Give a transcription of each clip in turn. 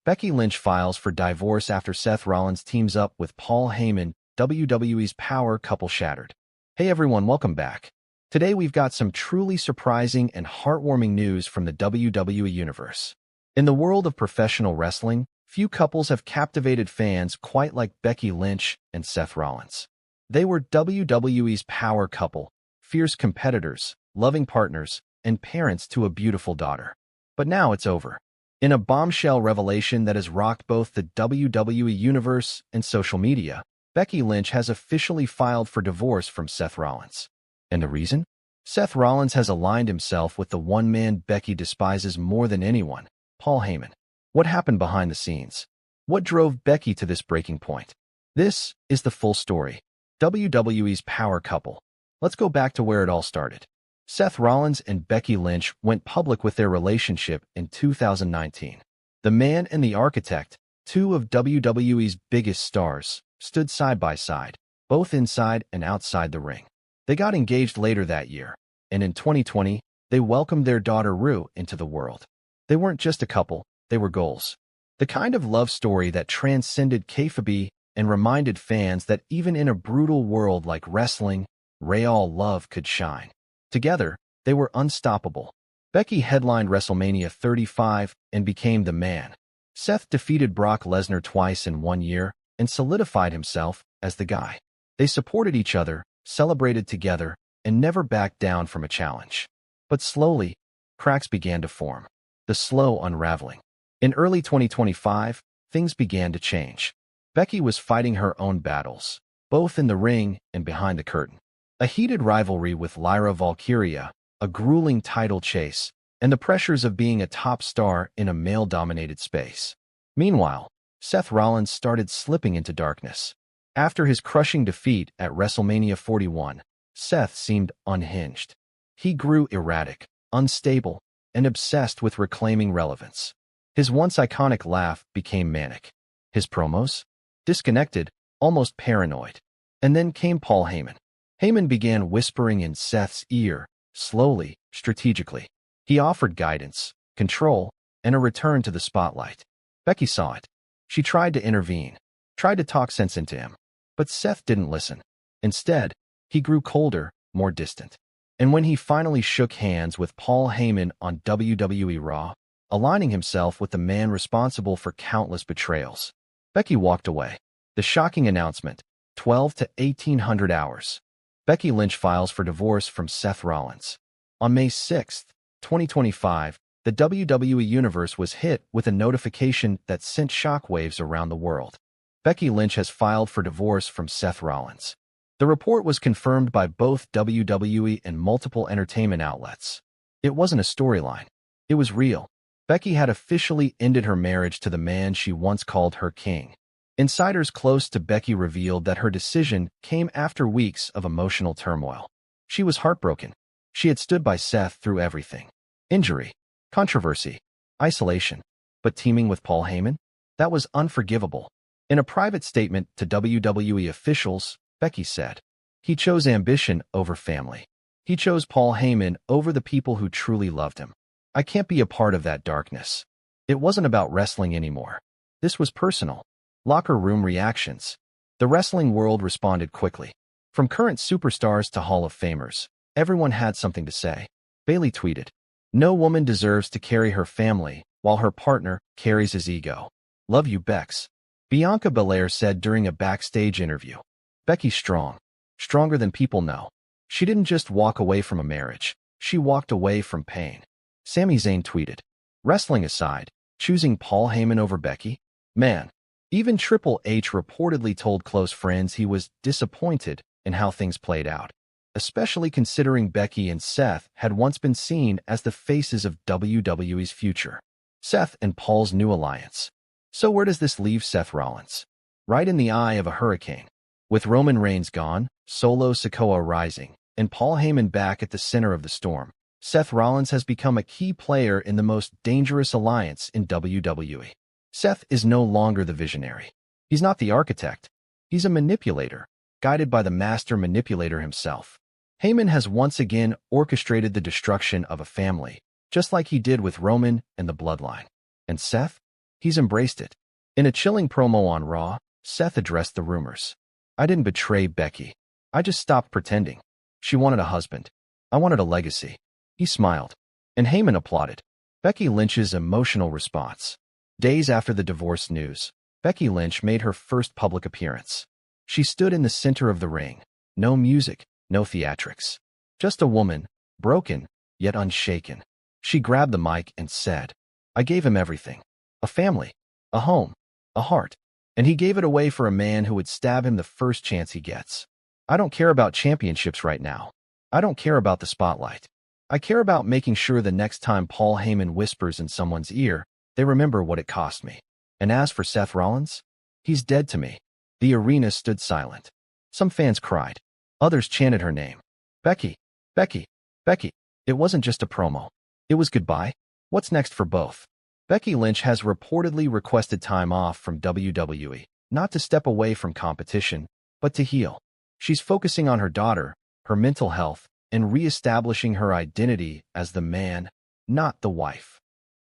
Becky Lynch files for divorce after Seth Rollins teams up with Paul Heyman, WWE's power couple shattered. Hey everyone, welcome back. Today we've got some truly surprising and heartwarming news from the WWE Universe. In the world of professional wrestling, few couples have captivated fans quite like Becky Lynch and Seth Rollins. They were WWE's power couple, fierce competitors, loving partners, and parents to a beautiful daughter. But now it's over. In a bombshell revelation that has rocked both the WWE Universe and social media, Becky Lynch has officially filed for divorce from Seth Rollins. And the reason? Seth Rollins has aligned himself with the one man Becky despises more than anyone, Paul Heyman. What happened behind the scenes? What drove Becky to this breaking point? This is the full story. WWE's power couple. Let's go back to where it all started. Seth Rollins and Becky Lynch went public with their relationship in 2019. The man and the architect, two of WWE's biggest stars, stood side by side, both inside and outside the ring. They got engaged later that year, and in 2020, they welcomed their daughter Rue into the world. They weren't just a couple, they were goals. The kind of love story that transcended kayfabe and reminded fans that even in a brutal world like wrestling, real love could shine. Together, they were unstoppable. Becky headlined WrestleMania 35 and became the man. Seth defeated Brock Lesnar twice in 1 year and solidified himself as the guy. They supported each other, celebrated together, and never backed down from a challenge. But slowly, cracks began to form. The slow unraveling. In early 2025, things began to change. Becky was fighting her own battles, both in the ring and behind the curtain. A heated rivalry with Lyra Valkyria, a grueling title chase, and the pressures of being a top star in a male-dominated space. Meanwhile, Seth Rollins started slipping into darkness. After his crushing defeat at WrestleMania 41, Seth seemed unhinged. He grew erratic, unstable, and obsessed with reclaiming relevance. His once iconic laugh became manic. His promos? Disconnected, almost paranoid. And then came Paul Heyman. Heyman began whispering in Seth's ear, slowly, strategically. He offered guidance, control, and a return to the spotlight. Becky saw it. She tried to intervene, tried to talk sense into him. But Seth didn't listen. Instead, he grew colder, more distant. And when he finally shook hands with Paul Heyman on WWE Raw, aligning himself with the man responsible for countless betrayals, Becky walked away. The shocking announcement, 12 to 1800 hours. Becky Lynch files for divorce from Seth Rollins. On May 6, 2025, the WWE Universe was hit with a notification that sent shockwaves around the world. Becky Lynch has filed for divorce from Seth Rollins. The report was confirmed by both WWE and multiple entertainment outlets. It wasn't a storyline. It was real. Becky had officially ended her marriage to the man she once called her king. Insiders close to Becky revealed that her decision came after weeks of emotional turmoil. She was heartbroken. She had stood by Seth through everything. Injury, controversy, isolation. But teaming with Paul Heyman? That was unforgivable. In a private statement to WWE officials, Becky said, "He chose ambition over family. He chose Paul Heyman over the people who truly loved him. I can't be a part of that darkness." It wasn't about wrestling anymore. This was personal. Locker room reactions. The wrestling world responded quickly. From current superstars to Hall of Famers, everyone had something to say. Bayley tweeted, "No woman deserves to carry her family while her partner carries his ego. Love you, Bex." Bianca Belair said during a backstage interview, "Becky's strong. Stronger than people know. She didn't just walk away from a marriage. She walked away from pain." Sami Zayn tweeted, "Wrestling aside, choosing Paul Heyman over Becky? Man." Even Triple H reportedly told close friends he was disappointed in how things played out, especially considering Becky and Seth had once been seen as the faces of WWE's future. Seth and Paul's new alliance. So where does this leave Seth Rollins? Right in the eye of a hurricane. With Roman Reigns gone, Solo Sikoa rising, and Paul Heyman back at the center of the storm, Seth Rollins has become a key player in the most dangerous alliance in WWE. Seth is no longer the visionary. He's not the architect. He's a manipulator, guided by the master manipulator himself. Heyman has once again orchestrated the destruction of a family, just like he did with Roman and the bloodline. And Seth? He's embraced it. In a chilling promo on Raw, Seth addressed the rumors. I didn't betray Becky. I just stopped pretending. She wanted a husband. I wanted a legacy. He smiled. And Heyman applauded. Becky Lynch's emotional response. Days after the divorce news, Becky Lynch made her first public appearance. She stood in the center of the ring. No music, no theatrics. Just a woman, broken, yet unshaken. She grabbed the mic and said, I gave him everything. A family, a home, a heart. And he gave it away for a man who would stab him the first chance he gets. I don't care about championships right now. I don't care about the spotlight. I care about making sure the next time Paul Heyman whispers in someone's ear, they remember what it cost me. And as for Seth Rollins, he's dead to me. The arena stood silent. Some fans cried. Others chanted her name. Becky, Becky, Becky. It wasn't just a promo. It was goodbye. What's next for both? Becky Lynch has reportedly requested time off from WWE, not to step away from competition, but to heal. She's focusing on her daughter, her mental health, and reestablishing her identity as the man, not the wife.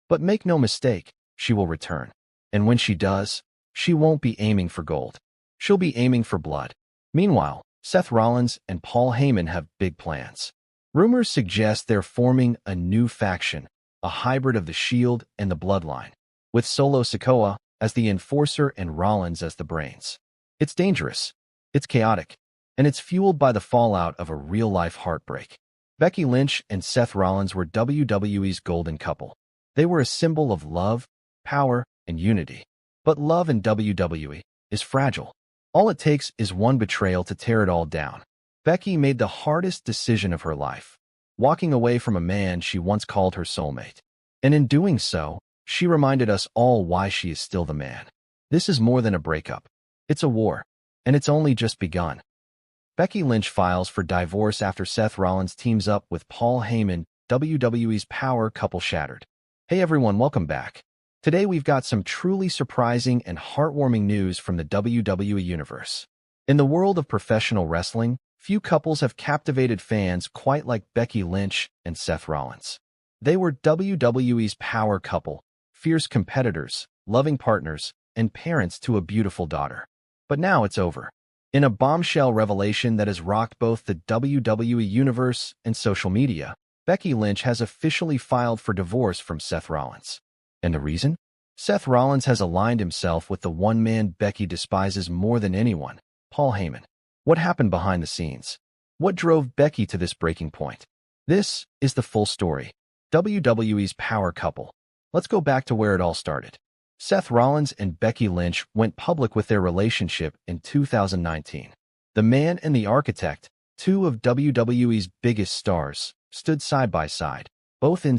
But make no mistake, she will return. And when she does, she won't be aiming for gold. She'll be aiming for blood. Meanwhile, Seth Rollins and Paul Heyman have big plans. Rumors suggest they're forming a new faction, a hybrid of the Shield and the Bloodline, with Solo Sikoa as the enforcer and Rollins as the brains. It's dangerous, it's chaotic, and it's fueled by the fallout of a real-life heartbreak. Becky Lynch and Seth Rollins were WWE's golden couple. They were a symbol of love, power, and unity. But love in WWE is fragile. All it takes is one betrayal to tear it all down. Becky made the hardest decision of her life, walking away from a man she once called her soulmate. And in doing so, she reminded us all why she is still the man. This is more than a breakup. It's a war, and it's only just begun. Becky Lynch files for divorce after Seth Rollins teams up with Paul Heyman, WWE's power couple shattered. Hey everyone, welcome back. Today we've got some truly surprising and heartwarming news from the WWE Universe. In the world of professional wrestling, few couples have captivated fans quite like Becky Lynch and Seth Rollins. They were WWE's power couple, fierce competitors, loving partners, and parents to a beautiful daughter. But now it's over. In a bombshell revelation that has rocked both the WWE Universe and social media, Becky Lynch has officially filed for divorce from Seth Rollins. And the reason? Seth Rollins has aligned himself with the one man Becky despises more than anyone, Paul Heyman. What happened behind the scenes? What drove Becky to this breaking point? This is the full story. WWE's power couple. Let's go back to where it all started. Seth Rollins and Becky Lynch went public with their relationship in 2019. The man and the architect, two of WWE's biggest stars, stood side by side, both in